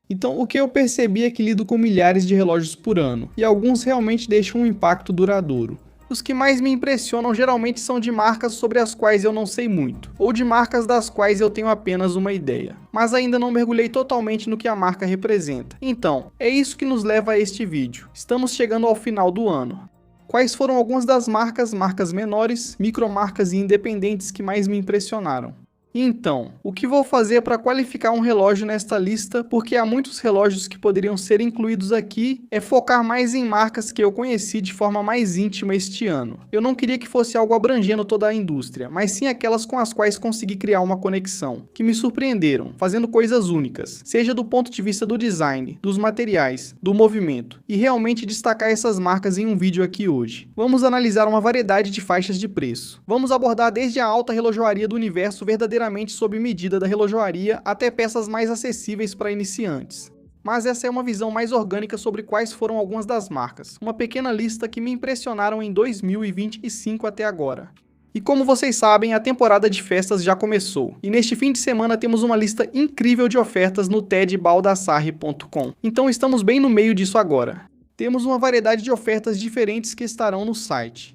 Então, o que eu percebi é que lido com milhares de relógios por ano, e alguns realmente deixam um impacto duradouro. Os que mais me impressionam geralmente são de marcas sobre as quais eu não sei muito, ou de marcas das quais eu tenho apenas uma ideia, mas ainda não mergulhei totalmente no que a marca representa. Então, é isso que nos leva a este vídeo. Estamos chegando ao final do ano. Quais foram algumas das marcas menores, micromarcas e independentes que mais me impressionaram? Então, o que vou fazer para qualificar um relógio nesta lista, porque há muitos relógios que poderiam ser incluídos aqui, é focar mais em marcas que eu conheci de forma mais íntima este ano. Eu não queria que fosse algo abrangendo toda a indústria, mas sim aquelas com as quais consegui criar uma conexão, que me surpreenderam, fazendo coisas únicas, seja do ponto de vista do design, dos materiais, do movimento, e realmente destacar essas marcas em um vídeo aqui hoje. Vamos analisar uma variedade de faixas de preço. Vamos abordar desde a alta relojoaria do universo verdadeiramente sob medida da relojoaria até peças mais acessíveis para iniciantes. Mas essa é uma visão mais orgânica sobre quais foram algumas das marcas, uma pequena lista que me impressionaram em 2025 até agora. E como vocês sabem, a temporada de festas já começou, e neste fim de semana temos uma lista incrível de ofertas no tedbaldassarre.com, então estamos bem no meio disso agora. Temos uma variedade de ofertas diferentes que estarão no site.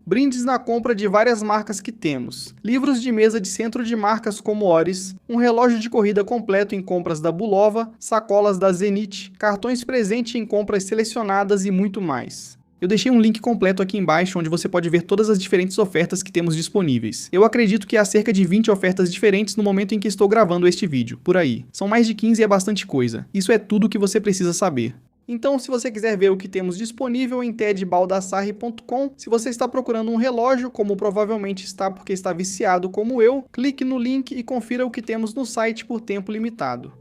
Brindes na compra de várias marcas que temos, livros de mesa de centro de marcas como Oris, um relógio de corrida completo em compras da Bulova, sacolas da Zenith, cartões presente em compras selecionadas e muito mais. Eu deixei um link completo aqui embaixo onde você pode ver todas as diferentes ofertas que temos disponíveis. Eu acredito que há cerca de 20 ofertas diferentes no momento em que estou gravando este vídeo, por aí. São mais de 15 e é bastante coisa. Isso é tudo o que você precisa saber. Então, se você quiser ver o que temos disponível em tedbaldassarre.com, se você está procurando um relógio, como provavelmente está porque está viciado como eu, clique no link e confira o que temos no site por tempo limitado.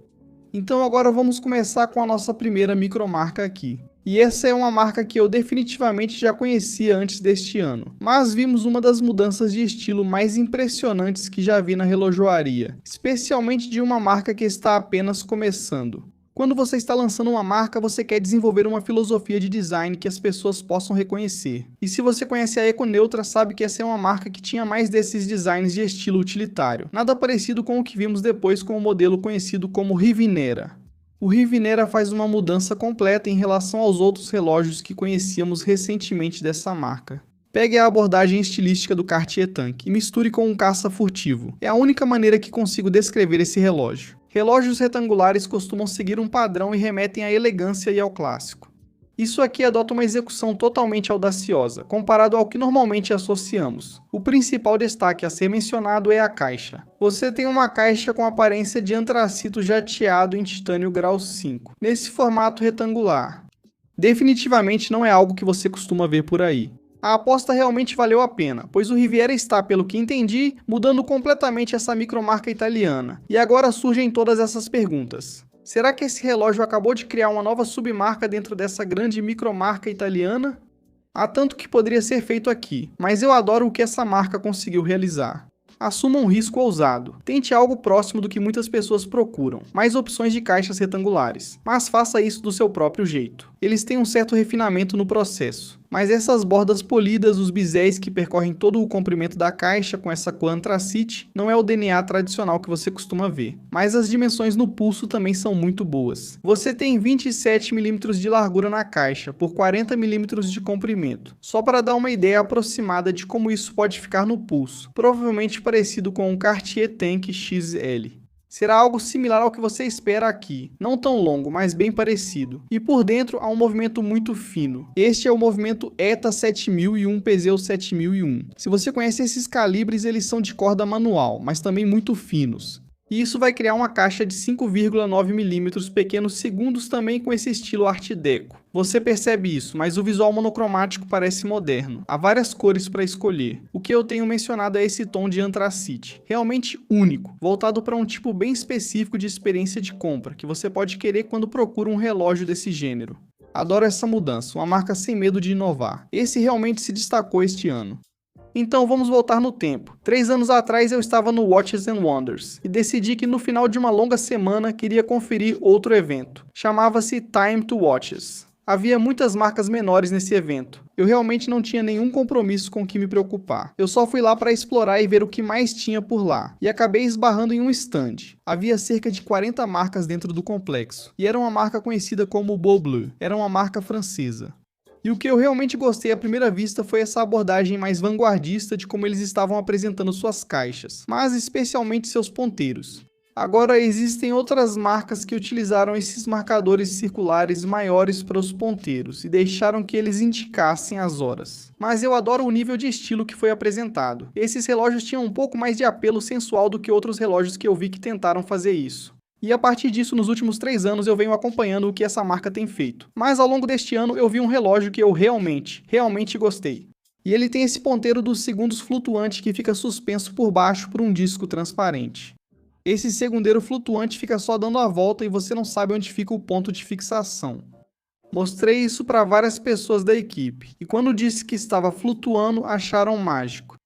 Então agora vamos começar com a nossa primeira micromarca aqui. E essa é uma marca que eu definitivamente já conhecia antes deste ano, mas vimos uma das mudanças de estilo mais impressionantes que já vi na relojoaria, especialmente de uma marca que está apenas começando. Quando você está lançando uma marca, você quer desenvolver uma filosofia de design que as pessoas possam reconhecer. E se você conhece a Econeutra, sabe que essa é uma marca que tinha mais desses designs de estilo utilitário. Nada parecido com o que vimos depois com o modelo conhecido como Rivinera. O Rivinera faz uma mudança completa em relação aos outros relógios que conhecíamos recentemente dessa marca. Pegue a abordagem estilística do Cartier Tank e misture com um caça furtivo. É a única maneira que consigo descrever esse relógio. Relógios retangulares costumam seguir um padrão e remetem à elegância e ao clássico. Isso aqui adota uma execução totalmente audaciosa, comparado ao que normalmente associamos. O principal destaque a ser mencionado é a caixa. Você tem uma caixa com aparência de antracito jateado em titânio grau 5, nesse formato retangular. Definitivamente não é algo que você costuma ver por aí. A aposta realmente valeu a pena, pois o Riviera está, pelo que entendi, mudando completamente essa micromarca italiana. E agora surgem todas essas perguntas. Será que esse relógio acabou de criar uma nova submarca dentro dessa grande micromarca italiana? Há tanto que poderia ser feito aqui, mas eu adoro o que essa marca conseguiu realizar. Assuma um risco ousado. Tente algo próximo do que muitas pessoas procuram, mais opções de caixas retangulares, mas faça isso do seu próprio jeito. Eles têm um certo refinamento no processo, mas essas bordas polidas, os bisés que percorrem todo o comprimento da caixa com essa cor antracite, não é o DNA tradicional que você costuma ver. Mas as dimensões no pulso também são muito boas. Você tem 27 mm de largura na caixa, por 40 mm de comprimento. Só para dar uma ideia aproximada de como isso pode ficar no pulso, provavelmente parecido com um Cartier Tank XL. Será algo similar ao que você espera aqui, não tão longo, mas bem parecido. E por dentro há um movimento muito fino. Este é o movimento ETA 7001 Peseu 7001. Se você conhece esses calibres, eles são de corda manual, mas também muito finos. E isso vai criar uma caixa de 5,9 mm pequenos segundos também com esse estilo Art Deco. Você percebe isso, mas o visual monocromático parece moderno. Há várias cores para escolher. O que eu tenho mencionado é esse tom de antracite, realmente único, voltado para um tipo bem específico de experiência de compra, que você pode querer quando procura um relógio desse gênero. Adoro essa mudança, uma marca sem medo de inovar. Esse realmente se destacou este ano. Então vamos voltar no tempo. 3 anos atrás eu estava no Watches and Wonders e decidi que no final de uma longa semana queria conferir outro evento. Chamava-se Time to Watches. Havia muitas marcas menores nesse evento. Eu realmente não tinha nenhum compromisso com o que me preocupar. Eu só fui lá para explorar e ver o que mais tinha por lá. E acabei esbarrando em um stand. Havia cerca de 40 marcas dentro do complexo. E era uma marca conhecida como Beau Bleu. Era uma marca francesa. E o que eu realmente gostei à primeira vista foi essa abordagem mais vanguardista de como eles estavam apresentando suas caixas, mas especialmente seus ponteiros. Agora, existem outras marcas que utilizaram esses marcadores circulares maiores para os ponteiros e deixaram que eles indicassem as horas. Mas eu adoro o nível de estilo que foi apresentado. Esses relógios tinham um pouco mais de apelo sensual do que outros relógios que eu vi que tentaram fazer isso. E a partir disso, nos últimos 3 anos, eu venho acompanhando o que essa marca tem feito. Mas ao longo deste ano, eu vi um relógio que eu realmente gostei. E ele tem esse ponteiro dos segundos flutuante que fica suspenso por baixo por um disco transparente. Esse segundeiro flutuante fica só dando a volta e você não sabe onde fica o ponto de fixação. Mostrei isso para várias pessoas da equipe, e quando disse que estava flutuando, acharam mágico.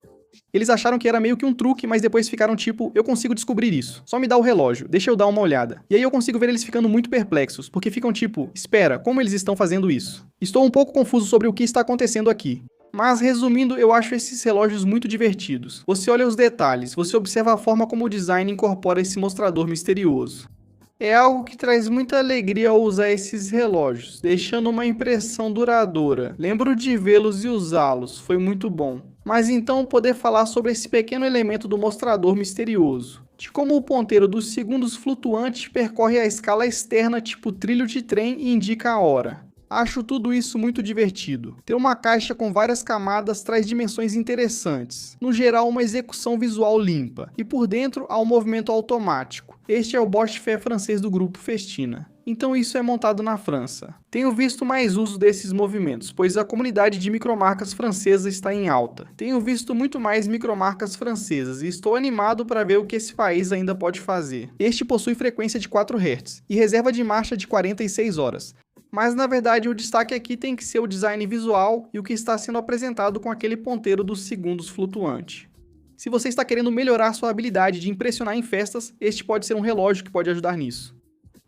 Eles acharam que era meio que um truque, mas depois ficaram tipo, eu consigo descobrir isso, só me dá o relógio, deixa eu dar uma olhada. E aí eu consigo ver eles ficando muito perplexos, porque ficam tipo, espera, como eles estão fazendo isso? Estou um pouco confuso sobre o que está acontecendo aqui. Mas resumindo, eu acho esses relógios muito divertidos. Você olha os detalhes, você observa a forma como o design incorpora esse mostrador misterioso. É algo que traz muita alegria ao usar esses relógios, deixando uma impressão duradoura. Lembro de vê-los e usá-los, foi muito bom. Mas então poder falar sobre esse pequeno elemento do mostrador misterioso. De como o ponteiro dos segundos flutuante percorre a escala externa tipo trilho de trem e indica a hora. Acho tudo isso muito divertido. Ter uma caixa com várias camadas traz dimensões interessantes. No geral, uma execução visual limpa. E por dentro, há um movimento automático. Este é o Bosch-Fé francês do grupo Festina. Então isso é montado na França. Tenho visto mais uso desses movimentos, pois a comunidade de micromarcas francesas está em alta. Tenho visto muito mais micromarcas francesas e estou animado para ver o que esse país ainda pode fazer. Este possui frequência de 4 Hz e reserva de marcha de 46 horas. Mas na verdade o destaque aqui tem que ser o design visual e o que está sendo apresentado com aquele ponteiro dos segundos flutuante. Se você está querendo melhorar sua habilidade de impressionar em festas, este pode ser um relógio que pode ajudar nisso.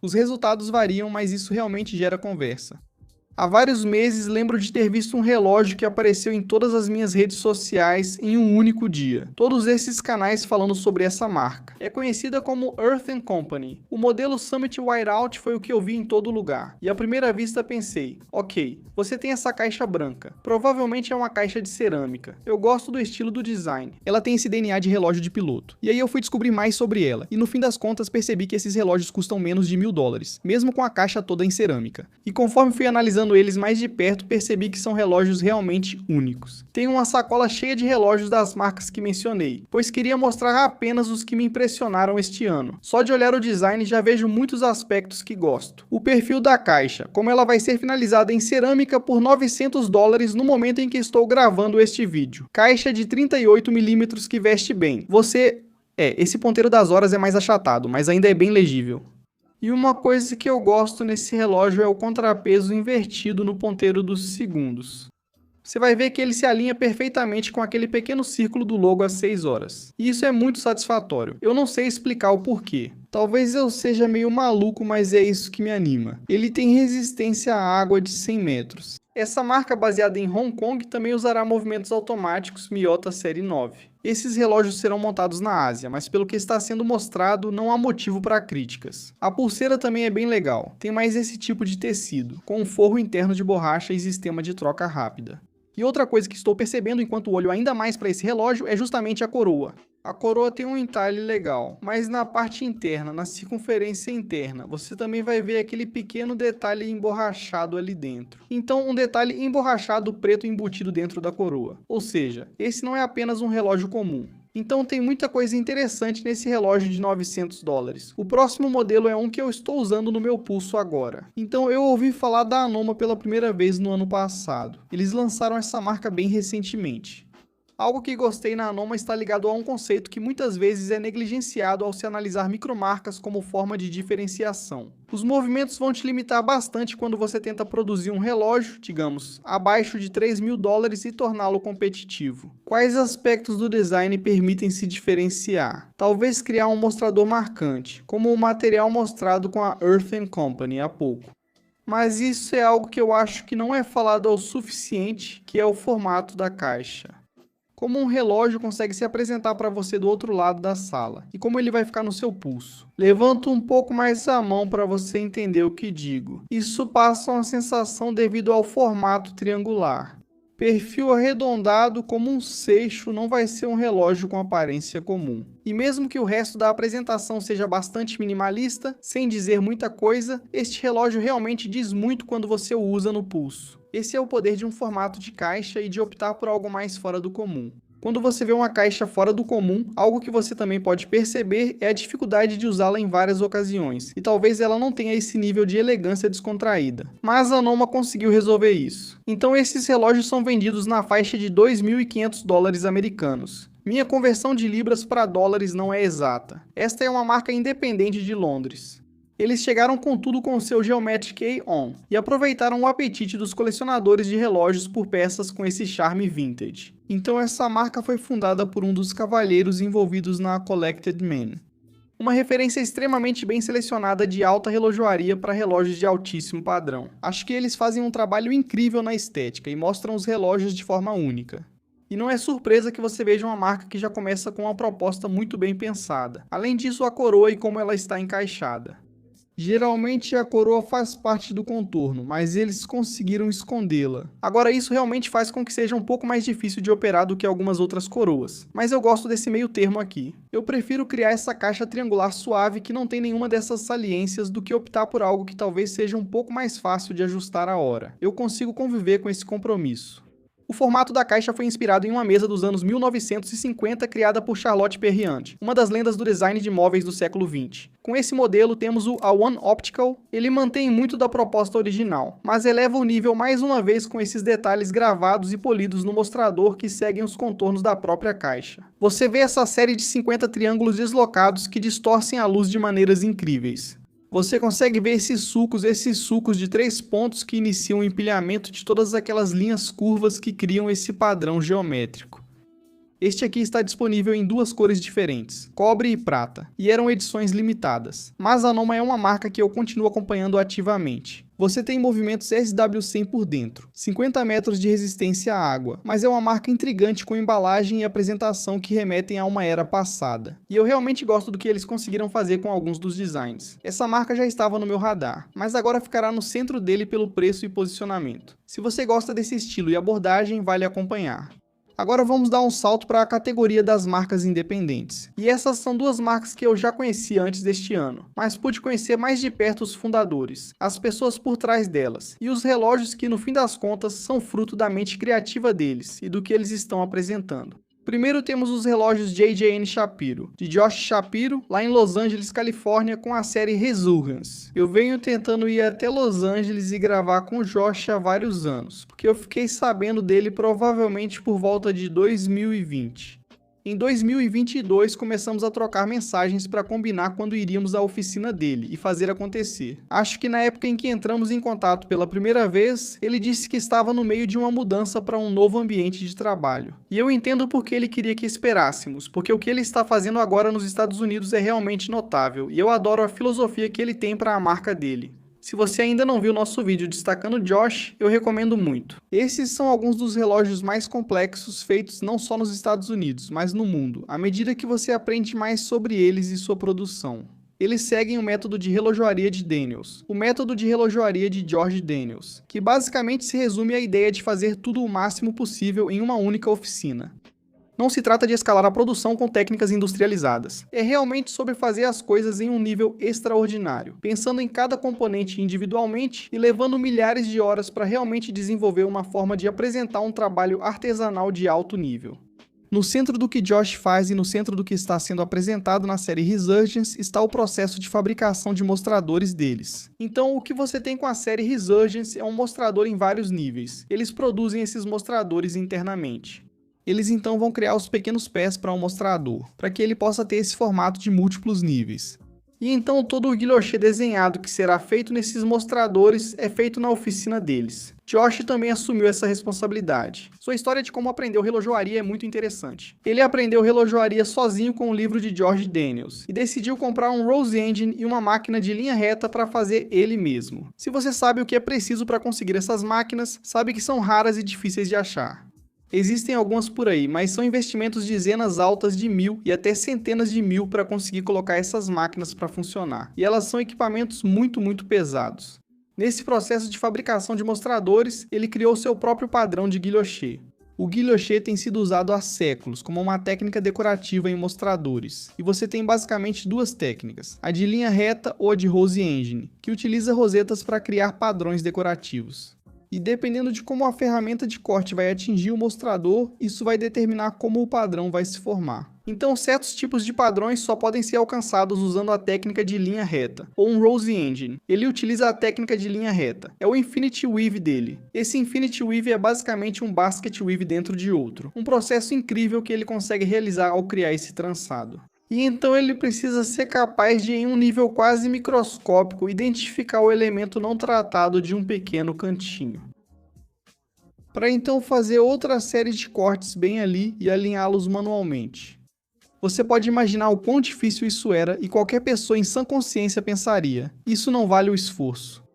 Os resultados variam, mas isso realmente gera conversa. Há vários meses lembro de ter visto um relógio que apareceu em todas as minhas redes sociais em um único dia. Todos esses canais falando sobre essa marca. É conhecida como Earth & Company. O modelo Summit Whiteout foi o que eu vi em todo lugar. E à primeira vista pensei, ok, você tem essa caixa branca. Provavelmente é uma caixa de cerâmica. Eu gosto do estilo do design. Ela tem esse DNA de relógio de piloto. E aí eu fui descobrir mais sobre ela. E no fim das contas percebi que esses relógios custam menos de $1000, mesmo com a caixa toda em cerâmica. E conforme fui analisando eles mais de perto, percebi que são relógios realmente únicos. Tenho uma sacola cheia de relógios das marcas que mencionei, pois queria mostrar apenas os que me impressionaram este ano. Só de olhar o design já vejo muitos aspectos que gosto. O perfil da caixa, como ela vai ser finalizada em cerâmica por $900 no momento em que estou gravando este vídeo. Caixa de 38mm que veste bem. Esse ponteiro das horas é mais achatado, mas ainda é bem legível. E uma coisa que eu gosto nesse relógio é o contrapeso invertido no ponteiro dos segundos. Você vai ver que ele se alinha perfeitamente com aquele pequeno círculo do logo às 6 horas. E isso é muito satisfatório. Eu não sei explicar o porquê. Talvez eu seja meio maluco, mas é isso que me anima. Ele tem resistência à água de 100 metros. Essa marca baseada em Hong Kong também usará movimentos automáticos Miyota Série 9. Esses relógios serão montados na Ásia, mas pelo que está sendo mostrado, não há motivo para críticas. A pulseira também é bem legal, tem mais esse tipo de tecido, com um forro interno de borracha e sistema de troca rápida. E outra coisa que estou percebendo enquanto olho ainda mais para esse relógio é justamente a coroa. A coroa tem um entalhe legal, mas na parte interna, na circunferência interna, você também vai ver aquele pequeno detalhe emborrachado ali dentro. Então, um detalhe emborrachado preto embutido dentro da coroa. Ou seja, esse não é apenas um relógio comum. Então tem muita coisa interessante nesse relógio de $900. O próximo modelo é um que eu estou usando no meu pulso agora. Então eu ouvi falar da Anoma pela primeira vez no ano passado. Eles lançaram essa marca bem recentemente. Algo que gostei na Anoma está ligado a um conceito que muitas vezes é negligenciado ao se analisar micromarcas como forma de diferenciação. Os movimentos vão te limitar bastante quando você tenta produzir um relógio, digamos, abaixo de $3.000 e torná-lo competitivo. Quais aspectos do design permitem se diferenciar? Talvez criar um mostrador marcante, como o material mostrado com a Earth & Company há pouco. Mas isso é algo que eu acho que não é falado o suficiente, que é o formato da caixa. Como um relógio consegue se apresentar para você do outro lado da sala, e como ele vai ficar no seu pulso. Levanto um pouco mais a mão para você entender o que digo. Isso passa uma sensação devido ao formato triangular. Perfil arredondado como um seixo não vai ser um relógio com aparência comum. E mesmo que o resto da apresentação seja bastante minimalista, sem dizer muita coisa, este relógio realmente diz muito quando você o usa no pulso. Esse é o poder de um formato de caixa e de optar por algo mais fora do comum. Quando você vê uma caixa fora do comum, algo que você também pode perceber é a dificuldade de usá-la em várias ocasiões, e talvez ela não tenha esse nível de elegância descontraída. Mas a Noma conseguiu resolver isso. Então esses relógios são vendidos na faixa de 2.500 dólares americanos. Minha conversão de libras para dólares não é exata. Esta é uma marca independente de Londres. Eles chegaram com tudo com o seu Geometric A-On e aproveitaram o apetite dos colecionadores de relógios por peças com esse charme vintage. Então essa marca foi fundada por um dos cavalheiros envolvidos na Collected Man. Uma referência extremamente bem selecionada de alta relojoaria para relógios de altíssimo padrão. Acho que eles fazem um trabalho incrível na estética e mostram os relógios de forma única. E não é surpresa que você veja uma marca que já começa com uma proposta muito bem pensada. Além disso, a coroa e como ela está encaixada. Geralmente a coroa faz parte do contorno, mas eles conseguiram escondê-la. Agora isso realmente faz com que seja um pouco mais difícil de operar do que algumas outras coroas, mas eu gosto desse meio termo aqui. Eu prefiro criar essa caixa triangular suave que não tem nenhuma dessas saliências do que optar por algo que talvez seja um pouco mais fácil de ajustar a hora. Eu consigo conviver com esse compromisso. O formato da caixa foi inspirado em uma mesa dos anos 1950 criada por Charlotte Perriand, uma das lendas do design de móveis do século XX. Com esse modelo temos o A1 Optical. Ele mantém muito da proposta original, mas eleva o nível mais uma vez com esses detalhes gravados e polidos no mostrador que seguem os contornos da própria caixa. Você vê essa série de 50 triângulos deslocados que distorcem a luz de maneiras incríveis. Você consegue ver esses sulcos de 3 pontos que iniciam o empilhamento de todas aquelas linhas curvas que criam esse padrão geométrico. Este aqui está disponível em duas cores diferentes, cobre e prata, e eram edições limitadas. Mas a Noma é uma marca que eu continuo acompanhando ativamente. Você tem movimentos SW100 por dentro, 50 metros de resistência à água, mas é uma marca intrigante com embalagem e apresentação que remetem a uma era passada. E eu realmente gosto do que eles conseguiram fazer com alguns dos designs. Essa marca já estava no meu radar, mas agora ficará no centro dele pelo preço e posicionamento. Se você gosta desse estilo e abordagem, vale acompanhar. Agora vamos dar um salto para a categoria das marcas independentes. E essas são duas marcas que eu já conhecia antes deste ano, mas pude conhecer mais de perto os fundadores, as pessoas por trás delas, e os relógios que no fim das contas são fruto da mente criativa deles e do que eles estão apresentando. Primeiro temos os relógios J.J.N. Shapiro, de Josh Shapiro, lá em Los Angeles, Califórnia, com a série Resurgence. Eu venho tentando ir até Los Angeles e gravar com o Josh há vários anos, porque eu fiquei sabendo dele provavelmente por volta de 2020. Em 2022, começamos a trocar mensagens para combinar quando iríamos à oficina dele e fazer acontecer. Acho que na época em que entramos em contato pela primeira vez, ele disse que estava no meio de uma mudança para um novo ambiente de trabalho. E eu entendo porque ele queria que esperássemos, porque o que ele está fazendo agora nos Estados Unidos é realmente notável, e eu adoro a filosofia que ele tem para a marca dele. Se você ainda não viu nosso vídeo destacando Josh, eu recomendo muito. Esses são alguns dos relógios mais complexos feitos não só nos Estados Unidos, mas no mundo, à medida que você aprende mais sobre eles e sua produção. Eles seguem o método de relojoaria de Daniels, o método de relojoaria de George Daniels, que basicamente se resume à ideia de fazer tudo o máximo possível em uma única oficina. Não se trata de escalar a produção com técnicas industrializadas. É realmente sobre fazer as coisas em um nível extraordinário, pensando em cada componente individualmente e levando milhares de horas para realmente desenvolver uma forma de apresentar um trabalho artesanal de alto nível. No centro do que Josh faz e no centro do que está sendo apresentado na série Resurgence está o processo de fabricação de mostradores deles. Então o que você tem com a série Resurgence é um mostrador em vários níveis. Eles produzem esses mostradores internamente. Eles então vão criar os pequenos pés para um mostrador, para que ele possa ter esse formato de múltiplos níveis. E então todo o guilhoché desenhado que será feito nesses mostradores é feito na oficina deles. Josh também assumiu essa responsabilidade. Sua história de como aprendeu relojoaria é muito interessante. Ele aprendeu relojoaria sozinho com o livro de George Daniels e decidiu comprar um Rose Engine e uma máquina de linha reta para fazer ele mesmo. Se você sabe o que é preciso para conseguir essas máquinas, sabe que são raras e difíceis de achar. Existem algumas por aí, mas são investimentos de dezenas altas de mil e até centenas de mil para conseguir colocar essas máquinas para funcionar. E elas são equipamentos muito pesados. Nesse processo de fabricação de mostradores, ele criou seu próprio padrão de guilhoche. O guilhoche tem sido usado há séculos como uma técnica decorativa em mostradores, e você tem basicamente duas técnicas, a de linha reta ou a de Rose Engine, que utiliza rosetas para criar padrões decorativos. E dependendo de como a ferramenta de corte vai atingir o mostrador, isso vai determinar como o padrão vai se formar. Então, certos tipos de padrões só podem ser alcançados usando a técnica de linha reta, ou um Rose Engine. Ele utiliza a técnica de linha reta. É o Infinity Weave dele. Esse Infinity Weave é basicamente um Basket Weave dentro de outro. Um processo incrível que ele consegue realizar ao criar esse trançado. E então ele precisa ser capaz de, em um nível quase microscópico, identificar o elemento não tratado de um pequeno cantinho, para então fazer outra série de cortes bem ali e alinhá-los manualmente. Você pode imaginar o quão difícil isso era e qualquer pessoa em sã consciência pensaria, isso não vale o esforço.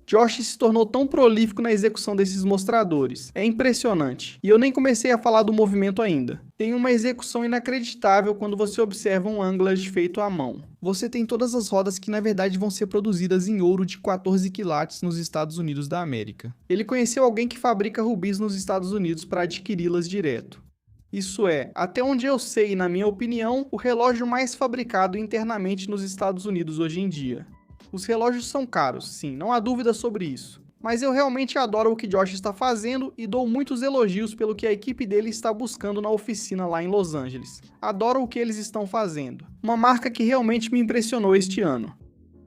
Josh se tornou tão prolífico na execução desses mostradores, é impressionante, e eu nem comecei a falar do movimento ainda. Tem uma execução inacreditável quando você observa um anglage feito à mão. Você tem todas as rodas que na verdade vão ser produzidas em ouro de 14 quilates nos Estados Unidos da América. Ele conheceu alguém que fabrica rubis nos Estados Unidos para adquiri-las direto. Isso é, até onde eu sei e na minha opinião, o relógio mais fabricado internamente nos Estados Unidos hoje em dia. Os relógios são caros, sim, não há dúvida sobre isso. Mas eu realmente adoro o que Josh está fazendo e dou muitos elogios pelo que a equipe dele está buscando na oficina lá em Los Angeles. Adoro o que eles estão fazendo. Uma marca que realmente me impressionou este ano.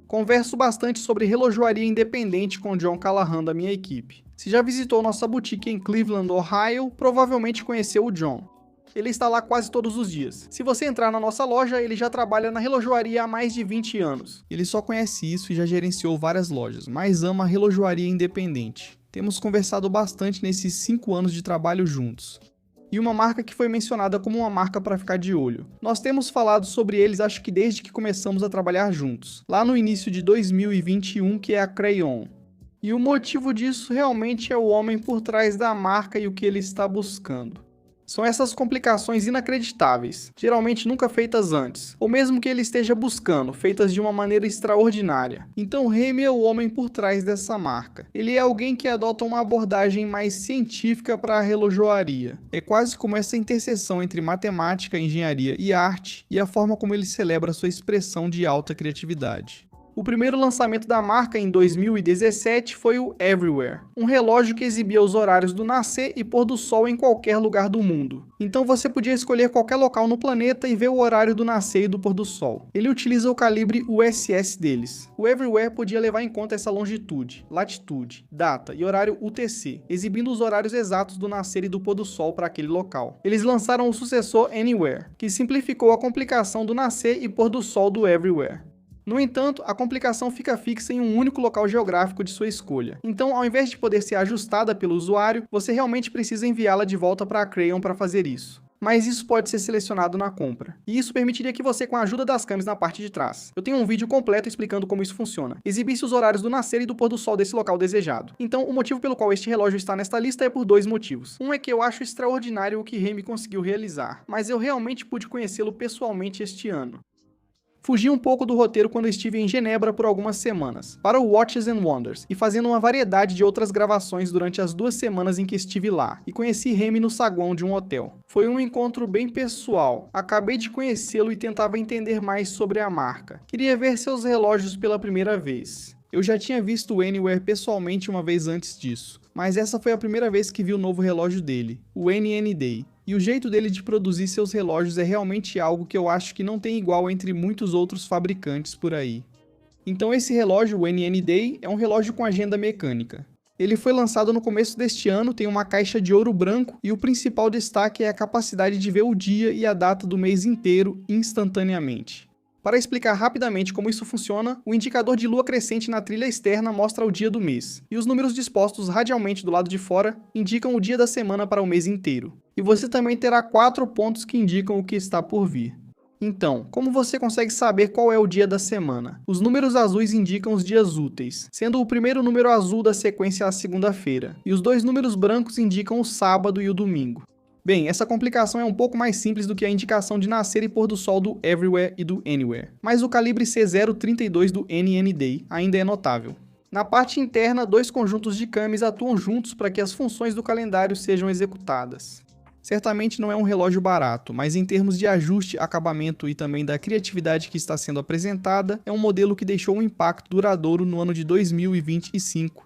Converso bastante sobre relojoaria independente com John Callahan da minha equipe. Se já visitou nossa boutique em Cleveland, Ohio, provavelmente conheceu o John. Ele está lá quase todos os dias. Se você entrar na nossa loja, ele já trabalha na relojoaria há mais de 20 anos. Ele só conhece isso e já gerenciou várias lojas, mas ama a relojoaria independente. Temos conversado bastante nesses 5 anos de trabalho juntos. E uma marca que foi mencionada como uma marca para ficar de olho. Nós temos falado sobre eles acho que desde que começamos a trabalhar juntos, lá no início de 2021, que é a Crayon. E o motivo disso realmente é o homem por trás da marca e o que ele está buscando. São essas complicações inacreditáveis, geralmente nunca feitas antes, ou mesmo que ele esteja buscando, feitas de uma maneira extraordinária. Então Remy é o homem por trás dessa marca. Ele é alguém que adota uma abordagem mais científica para a relojoaria. É quase como essa interseção entre matemática, engenharia e arte, e a forma como ele celebra sua expressão de alta criatividade. O primeiro lançamento da marca em 2017 foi o Everywhere, um relógio que exibia os horários do nascer e pôr do sol em qualquer lugar do mundo. Então você podia escolher qualquer local no planeta e ver o horário do nascer e do pôr do sol. Ele utiliza o calibre USS deles. O Everywhere podia levar em conta essa longitude, latitude, data e horário UTC, exibindo os horários exatos do nascer e do pôr do sol para aquele local. Eles lançaram o sucessor Anywhere, que simplificou a complicação do nascer e pôr do sol do Everywhere. No entanto, a complicação fica fixa em um único local geográfico de sua escolha. Então, ao invés de poder ser ajustada pelo usuário, você realmente precisa enviá-la de volta para a Crayon para fazer isso. Mas isso pode ser selecionado na compra. E isso permitiria que você, com a ajuda das câmeras na parte de trás, eu tenho um vídeo completo explicando como isso funciona, exibisse os horários do nascer e do pôr do sol desse local desejado. Então, o motivo pelo qual este relógio está nesta lista é por 2 motivos. Um é que eu acho extraordinário o que Remy conseguiu realizar, mas eu realmente pude conhecê-lo pessoalmente este ano. Fugi um pouco do roteiro quando estive em Genebra por algumas semanas, para o Watches and Wonders, e fazendo uma variedade de outras gravações durante as 2 semanas em que estive lá, e conheci Remy no saguão de um hotel. Foi um encontro bem pessoal, acabei de conhecê-lo e tentava entender mais sobre a marca. Queria ver seus relógios pela primeira vez. Eu já tinha visto o Anywhere pessoalmente uma vez antes disso, mas essa foi a primeira vez que vi o novo relógio dele, o NN Day. E o jeito dele de produzir seus relógios é realmente algo que eu acho que não tem igual entre muitos outros fabricantes por aí. Então esse relógio, o NN Day, é um relógio com agenda mecânica. Ele foi lançado no começo deste ano, tem uma caixa de ouro branco e o principal destaque é a capacidade de ver o dia e a data do mês inteiro instantaneamente. Para explicar rapidamente como isso funciona, o indicador de lua crescente na trilha externa mostra o dia do mês, e os números dispostos radialmente do lado de fora indicam o dia da semana para o mês inteiro. E você também terá 4 pontos que indicam o que está por vir. Então, como você consegue saber qual é o dia da semana? Os números azuis indicam os dias úteis, sendo o primeiro número azul da sequência a segunda-feira, e os 2 números brancos indicam o sábado e o domingo. Bem, essa complicação é um pouco mais simples do que a indicação de nascer e pôr do sol do Everywhere e do Anywhere, mas o calibre C032 do NNDay ainda é notável. Na parte interna, 2 conjuntos de camis atuam juntos para que as funções do calendário sejam executadas. Certamente não é um relógio barato, mas em termos de ajuste, acabamento e também da criatividade que está sendo apresentada, é um modelo que deixou um impacto duradouro no ano de 2025.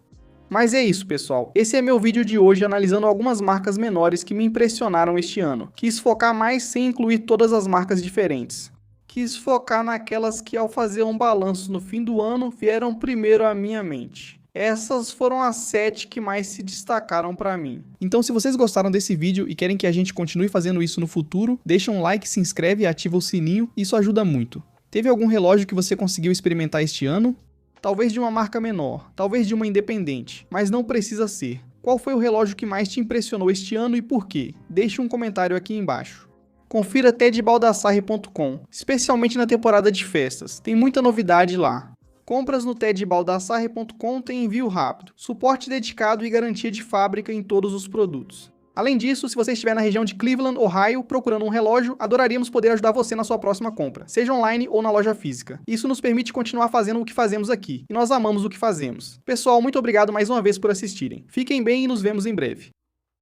Mas é isso, pessoal. Esse é meu vídeo de hoje analisando algumas marcas menores que me impressionaram este ano. Quis focar mais sem incluir todas as marcas diferentes. Quis focar naquelas que, ao fazer um balanço no fim do ano, vieram primeiro à minha mente. Essas foram as 7 que mais se destacaram para mim. Então, se vocês gostaram desse vídeo e querem que a gente continue fazendo isso no futuro, deixa um like, se inscreve e ativa o sininho, isso ajuda muito. Teve algum relógio que você conseguiu experimentar este ano? Talvez de uma marca menor, talvez de uma independente, mas não precisa ser. Qual foi o relógio que mais te impressionou este ano e por quê? Deixe um comentário aqui embaixo. Confira tedbaldassarre.com, especialmente na temporada de festas, tem muita novidade lá. Compras no tedbaldassarre.com tem envio rápido, suporte dedicado e garantia de fábrica em todos os produtos. Além disso, se você estiver na região de Cleveland, Ohio, procurando um relógio, adoraríamos poder ajudar você na sua próxima compra, seja online ou na loja física. Isso nos permite continuar fazendo o que fazemos aqui, e nós amamos o que fazemos. Pessoal, muito obrigado mais uma vez por assistirem. Fiquem bem e nos vemos em breve.